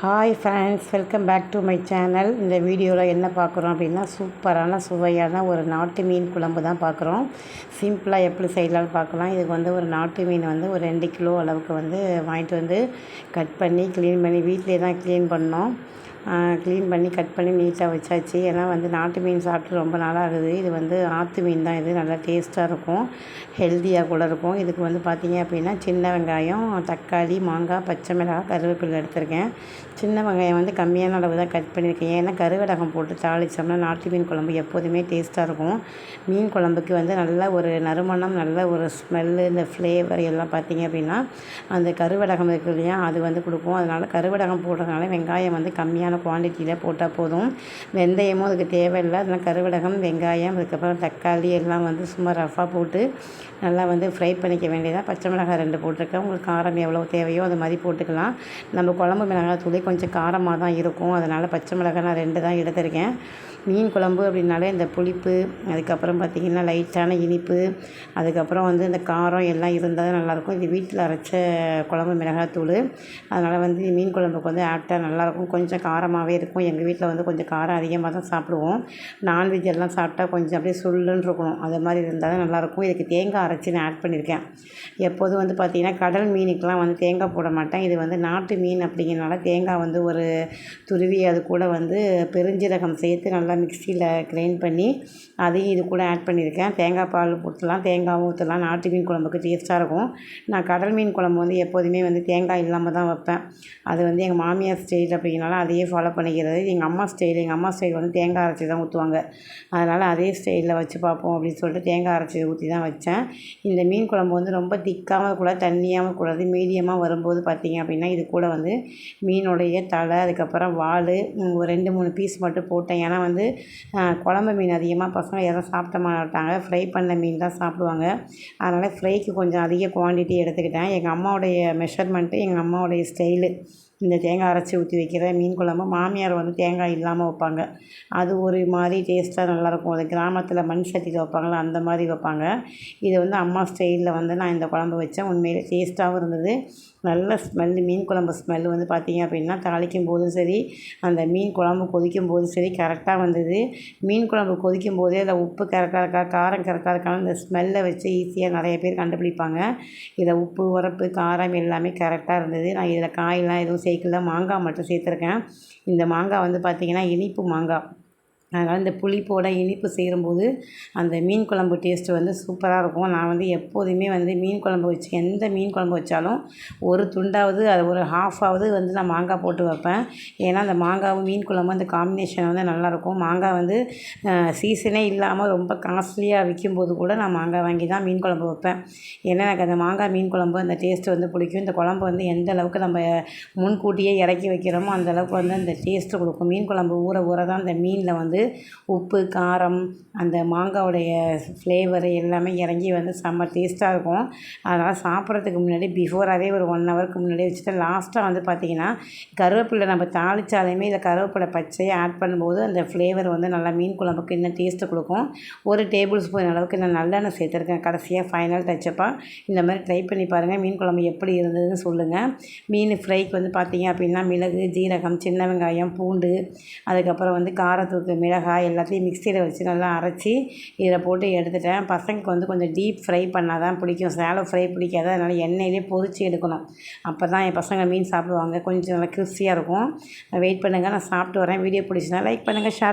Hi friends, welcome back to my channel. இந்த வீடியோவில் என்ன பார்க்குறோம் அப்படின்னா, சூப்பரான சுவையான ஒரு நாட்டு மீன் குழம்பு தான் பார்க்குறோம். சிம்பிளாக எப்படி செய்யலாம்னு பார்க்கலாம். இதுக்கு வந்து ஒரு நாட்டு மீன் வந்து ஒரு 2 கிலோ அளவுக்கு வந்து வாங்கிட்டு வந்து கட் பண்ணி க்ளீன் பண்ணி வீட்டிலே தான் க்ளீன் பண்ணோம். க்ளீன் பண்ணி கட் பண்ணி நீட்டாக வச்சாச்சு. ஏன்னா வந்து நாட்டு மீன் சாப்பிட்டு ரொம்ப நாளாகுது. இது வந்து ஆற்று மீன் தான். இது நல்லா டேஸ்ட்டாக இருக்கும், ஹெல்த்தியாக கூட இருக்கும். இதுக்கு வந்து பார்த்திங்க அப்படின்னா சின்ன வெங்காயம், தக்காளி, மாங்காய், பச்சை மிளகாய், கருவேப்பிலை எடுத்திருக்கேன். சின்ன வெங்காயம் வந்து கம்மியான அளவு தான் கட் பண்ணியிருக்கேன். ஏன்னா கருவடகம் போட்டு தாளித்தோம்னா நாட்டு மீன் குழம்பு எப்போதுமே டேஸ்ட்டாக இருக்கும். மீன் குழம்புக்கு வந்து நல்ல ஒரு நறுமணம், நல்ல ஒரு ஸ்மெல்லு, இந்த ஃப்ளேவர் எல்லாம் பார்த்திங்க அப்படின்னா அந்த கருவடகம் இருக்குது இல்லையா, அது வந்து கொடுக்கும். அதனால் கருவடகம் போடுறதுனால வெங்காயம் வந்து கம்மியான குவான்டிட்டியில் போட்டால் போதும். வெந்தயமும் அதுக்கு தேவையில்லை. அதெல்லாம் கருவடகம், வெங்காயம், அதுக்கப்புறம் தக்காளி எல்லாம் வந்து சும்மா ரஃபாக போட்டு நல்லா வந்து ஃப்ரை பண்ணிக்க வேண்டியதாக. பச்சை மிளகாய் 2 போட்டிருக்கேன். உங்களுக்கு காரம் எவ்வளோ தேவையோ அது மாதிரி போட்டுக்கலாம். நம்ம குழம்பு மிளகாய் தூளே கொஞ்சம் காரமாக தான் இருக்கும். அதனால் பச்சை மிளகாய் நான் 2 தான் எடுத்திருக்கேன். மீன் குழம்பு அப்படின்னாலே இந்த புளிப்பு, அதுக்கப்புறம் பார்த்திங்கன்னா லைட்டான இனிப்பு, அதுக்கப்புறம் வந்து இந்த காரம் எல்லாம் இருந்தால் தான் நல்லாயிருக்கும். இது வீட்டில் அரைச்ச குழம்பு மிளகாத்தூள். அதனால் வந்து மீன் குழம்புக்கு வந்து ஆப்டாக நல்லாயிருக்கும். கொஞ்சம் காரமாகவே இருக்கும். எங்கள் வீட்டில் வந்து கொஞ்சம் காரம் அதிகமாக தான் சாப்பிடுவோம். நான்வெஜ் எல்லாம் சாப்பிட்டா கொஞ்சம் அப்படியே சுல்லுன்னு இருக்கணும். அது மாதிரி இருந்தால் தான் நல்லாயிருக்கும். இதுக்கு தேங்காய் அரைச்சி நான் ஆட் பண்ணியிருக்கேன். எப்போதும் வந்து பார்த்திங்கன்னா கடல் மீனுக்கெலாம் வந்து தேங்காய் போட மாட்டேன். இது வந்து நாட்டு மீன் அப்படிங்கிறனால தேங்காய் வந்து ஒரு துருவி அது கூட வந்து பெருஞ்சீரகம் சேர்த்து நல்லா மிக்சியில் கிரைண்ட் பண்ணி அதையும் இது கூட ஆட் பண்ணியிருக்கேன். தேங்காய் பால் ஊற்றலாம், தேங்காயும் ஊற்றலாம். நாட்டு மீன் குழம்புக்கு டேஸ்ட்டாக இருக்கும். நான் கடல் மீன் குழம்பு வந்து எப்போதுமே வந்து தேங்காய் இல்லாமல் தான் வைப்பேன். அது வந்து எங்கள் மாமியார் ஸ்டைல் அப்படிங்கிறனால அதையே ஃபாலோ பண்ணிக்கிறது. எங்கள் அம்மா ஸ்டைல் வந்து தேங்காய் அரைச்சி தான் ஊற்றுவாங்க. அதனால் அதே ஸ்டைலில் வச்சு பார்ப்போம் அப்படின்னு சொல்லிட்டு தேங்காய் அரைச்சி ஊற்றி தான் வச்சேன். இந்த மீன் குழம்பு வந்து ரொம்ப திக்காமல் கூட தண்ணியாகவும் கூடாது, மீடியமாக வரும்போது பார்த்திங்க அப்படின்னா இது கூட வந்து மீனுடைய தலை, அதுக்கப்புறம் வால் ஒரு 2-3 பீஸ் மட்டும் போட்டேன். ஏன்னா வந்து குழம்பு மீன் அதிகமாக பசங்க யாரும் சாப்பிட மாட்டாங்க. ஃப்ரை பண்ண மீன் தான் சாப்பிடுவாங்க. அதனால் ஃப்ரைக்கு கொஞ்சம் அதிக குவான்டிட்டி எடுத்துக்கிட்டேன். எங்கள் அம்மாவுடைய மெஷர்மெண்ட்டு, எங்கள் அம்மாவுடைய ஸ்டைலு இந்த தேங்காய் அரைச்சி ஊற்றி வைக்கிற மீன் குழம்பு. மாமியார் வந்து தேங்காய் இல்லாமல் வைப்பாங்க. அது ஒரு மாதிரி டேஸ்ட்டாக நல்லாயிருக்கும். அது கிராமத்தில் மண் சட்டியில் வைப்பாங்களா, அந்த மாதிரி வைப்பாங்க. இது வந்து அம்மா ஸ்டைலில் வந்து நான் இந்த குழம்பு வச்சேன். உண்மையிலே டேஸ்ட்டாகவும் இருந்தது. நல்ல ஸ்மெல்லு, மீன் குழம்பு ஸ்மெல்லு வந்து பார்த்திங்க அப்படின்னா தாளிக்கும் போதும் சரி, அந்த மீன் குழம்பு கொதிக்கும் போதும் சரி கரெக்டாக வந்தது. மீன் குழம்பு கொதிக்கும் போதே அதில் உப்பு கரெக்டாக இருக்கா, காரம் கரெக்டாக இருக்கான்னு இந்த ஸ்மெல்லை வச்சு ஈஸியாக நிறைய பேர் கண்டுபிடிப்பாங்க. இதில் உப்பு, உரப்பு, காரம் எல்லாமே கரெக்டாக இருந்தது. நான் இதில் காயெல்லாம் எதுவும் சேர்க்கல, மாங்காய் மட்டும் சேர்த்துருக்கேன். இந்த மாங்காய் வந்து பார்த்திங்கன்னா இனிப்பு மாங்காய். அதனால் இந்த புளிப்போட இனிப்பு சேரும்போது அந்த மீன் குழம்பு டேஸ்ட்டு வந்து சூப்பராக இருக்கும். நான் வந்து எப்போதுமே வந்து மீன் குழம்பு வச்சு எந்த மீன் குழம்பு வச்சாலும் ஒரு துண்டாவது, அது ஒரு ஹாஃபாவது வந்து நான் மாங்காய் போட்டு வைப்பேன். ஏன்னா அந்த மாங்காவும் மீன் குழம்பும் அந்த காம்பினேஷன் வந்து நல்லாயிருக்கும். மாங்காய் வந்து சீசனே இல்லாமல் ரொம்ப காஸ்ட்லியாக விற்கும்போது கூட நான் மாங்காய் வாங்கி தான் மீன் குழம்பு வைப்பேன். ஏன்னா எனக்கு அந்த மாங்காய் மீன் குழம்பு அந்த டேஸ்ட்டு வந்து பிடிக்கும். இந்த குழம்பு வந்து எந்த அளவுக்கு நம்ம முன்கூட்டியே இறக்கி வைக்கிறோமோ அந்தளவுக்கு வந்து அந்த டேஸ்ட்டு கொடுக்கும். மீன் குழம்பு ஊற ஊற தான் அந்த மீனில் வந்து உப்பு, காரம், அந்த மாங்காவுடைய ஃப்ளேவரு எல்லாமே இறங்கி வந்து செம்ம டேஸ்ட்டாக இருக்கும். அதனால் சாப்பிட்றதுக்கு முன்னாடி பிஃபோராகவே ஒரு 1 ஹவருக்கு முன்னாடியே வச்சுட்டு லாஸ்ட்டாக வந்து பார்த்திங்கன்னா கருவேப்பிலை நம்ம தாளித்தாலுமே இதில் கருவேப்பிலை பச்சையை ஆட் பண்ணும்போது அந்த ஃப்ளேவர் வந்து நல்லா மீன் குழம்புக்கு இன்னும் டேஸ்ட்டு கொடுக்கும். 1 டேபிள் ஸ்பூன் அளவுக்கு நான் நல்லெண்ணெய் சேர்த்துருக்கேன். கடைசியாக ஃபைனல் டச்சப்பாக இந்த மாதிரி ட்ரை பண்ணி பாருங்கள். மீன் குழம்பு எப்படி இருந்ததுன்னு சொல்லுங்கள். மீன் ஃப்ரைக்கு வந்து பார்த்திங்க அப்படின்னா மிளகு, ஜீரகம், சின்ன வெங்காயம், பூண்டு, அதுக்கப்புறம் வந்து காரத்தூக்கு மிளகாய் எல்லாத்தையும் மிக்சியில் வச்சு நல்லா அரைச்சி இதில் போட்டு எடுத்துட்டேன். பசங்களுக்கு வந்து கொஞ்சம் டீப் ஃப்ரை பண்ணால் தான் பிடிக்கும், ஷாலோ ஃப்ரை பிடிக்காது. அதனால் எண்ணெயிலே பொரித்து எடுக்கணும். அப்போ தான் என் பசங்க மீன் சாப்பிடுவாங்க. கொஞ்சம் நல்லா கிறிஸ்பியாக இருக்கும். வெயிட் பண்ணுங்கள், நான் சாப்பிட்டு வரேன். வீடியோ பிடிச்சினா லைக் பண்ணுங்கள், ஷேர்